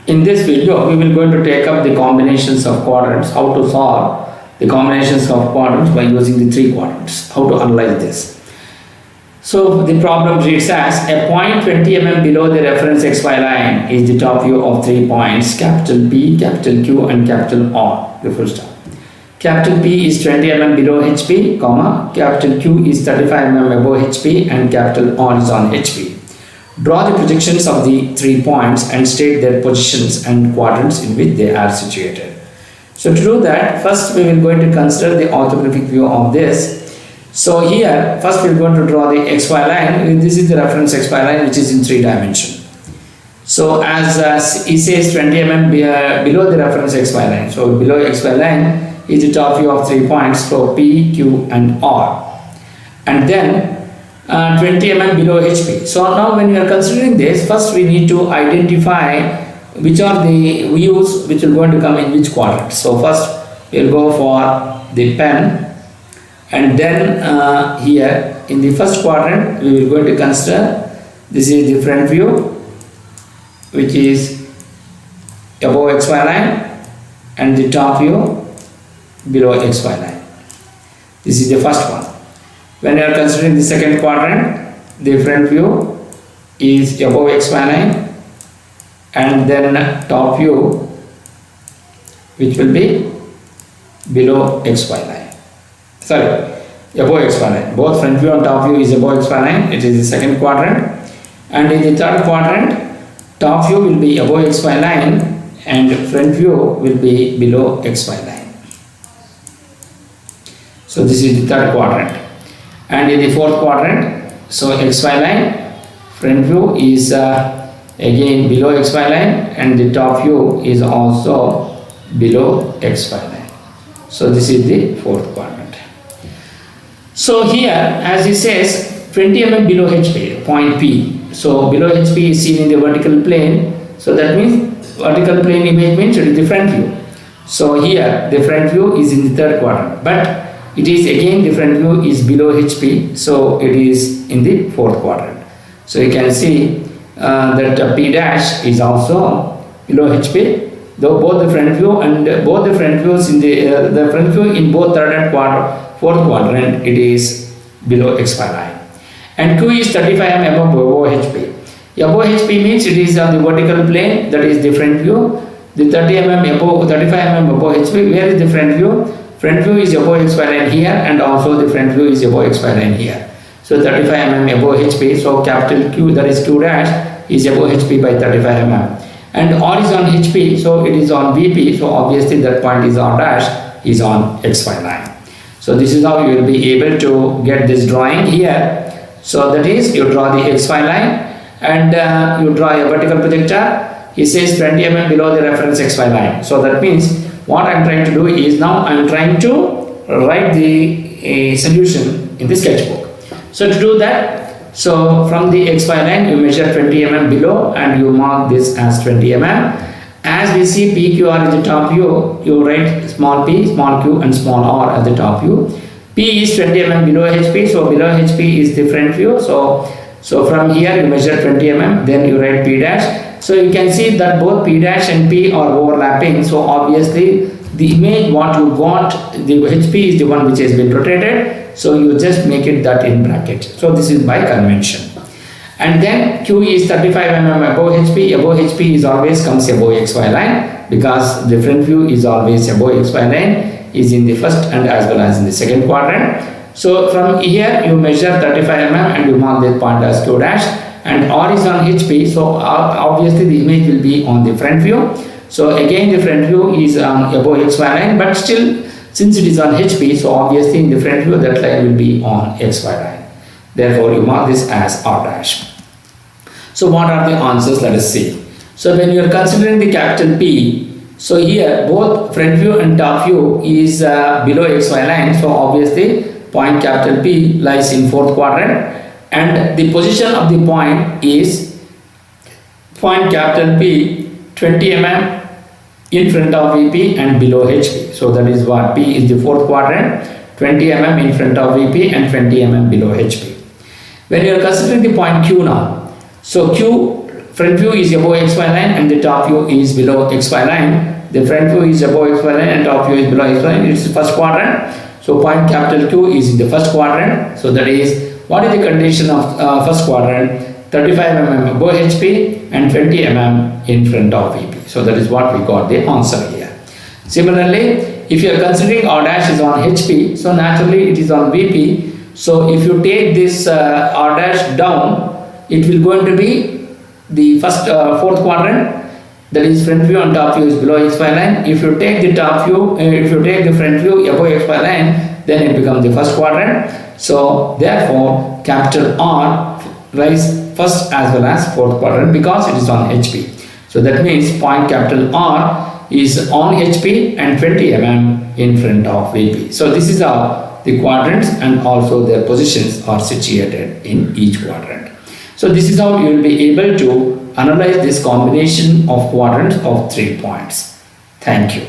In this video, we will going to take up the combinations of quadrants, how to solve the combinations of quadrants by using the three quadrants, how to analyze this. So the problem reads as a point 20 mm below the reference XY line is the top view of 3 points capital P, capital Q and capital R. The full stop. Capital P is 20 mm below HP, comma, capital Q is 35 mm above HP and capital R is on HP. Draw the projections of the 3 points and state their positions and quadrants in which they are situated. So to do that, first we will going to consider the orthographic view of this. So here, first we are going to draw the XY line. This is the reference XY line which is in 3 dimensions. So as he says 20 mm below the reference XY line. So below XY line is the top view of 3 points, so P, Q and R. And then 20 mm below HP. So now when we are considering this, first we need to identify which are the views which are going to come in which quadrant. So first we will go for the pen, and then here in the first quadrant we will going to consider this is the front view which is above XY line and the top view below XY line. This is the first one. When you are considering the second quadrant, the front view is above XY line and then top view which will be below XY line. Sorry, above XY line. Both front view and top view is above XY line. It is the second quadrant. And in the third quadrant, top view will be above XY line and front view will be below XY line. So this is the third quadrant. And in the fourth quadrant, so XY line, front view is again below XY line and the top view is also below XY line. So this is the fourth quadrant. So here as he says 20 mm below HP, point P. So below HP is seen in the vertical plane. So that means vertical plane image means it is the front view. So here the front view is in the third quadrant, but it is again the front view is below HP, so it is in the fourth quadrant. So you can see that P dash is also below HP, though both the front view and both the front views in the front view in both third and fourth quadrant it is below XY line. And Q is 35 mm above HP. Above HP means it is on the vertical plane, that is the front view. The 30 mm above 35 mm above HP, where is the front view? Front view is above XY line here and also the front view is above XY line here. So 35 mm above HP, so capital Q, that is Q dash, is above HP by 35 mm. And R is on HP, so it is on VP, so obviously that point is R dash is on XY line. So this is how you will be able to get this drawing here. So that is, you draw the XY line and you draw a vertical projector. He says 20 mm below the reference XY line. So that means what I am trying to do is now I am trying to write the solution in the sketchbook. So to do that, so from the XY line you measure 20 mm below and you mark this as 20 mm. As we see PQR is the top view, you write small p, small q and small r as the top view. P is 20 mm below HP, so below HP is the front view. So from here you measure 20 mm, then you write P dash. So you can see that both P dash and P are overlapping. So obviously the image what you got, the HP is the one which has been rotated. So you just make it that in bracket. So this is by convention. And then Q is 35 mm above HP. Above HP is always comes above XY line because the front view is always above XY line, is in the first and as well as in the second quadrant. So from here you measure 35 mm and you mark that point as Q dash. And R is on HP, so obviously the image will be on the front view. So again the front view is above XY line, but still since it is on HP, so obviously in the front view that line will be on XY line. Therefore you mark this as R dash. So what are the answers? Let us see. So when you are considering the capital P, so here both front view and top view is below XY line, so obviously point capital P lies in fourth quadrant. And the position of the point is point capital P 20 mm in front of VP and below HP. So that is what P is the fourth quadrant, 20 mm in front of VP and 20 mm below HP. When you are considering the point Q now, so Q front view is above XY line and the top view is below XY line. The front view is above XY line and top view is below XY line. It's the first quadrant. So point capital Q is in the first quadrant. So that is, what is the condition of first quadrant? 35 mm above HP and 20 mm in front of VP. So that is what we got the answer here. Similarly, if you are considering R dash is on HP, so naturally it is on VP. So if you take this R dash down, it will going to be the first fourth quadrant. That is, front view and top view is below XY line. If you take the top view, if you take the front view above XY line, then it becomes the first quadrant. So therefore, capital R rise first as well as fourth quadrant because it is on HP. So that means point capital R is on HP and 20 mm in front of VP. So this is how the quadrants and also their positions are situated in each quadrant. So this is how you will be able to analyze this combination of quadrants of 3 points. Thank you.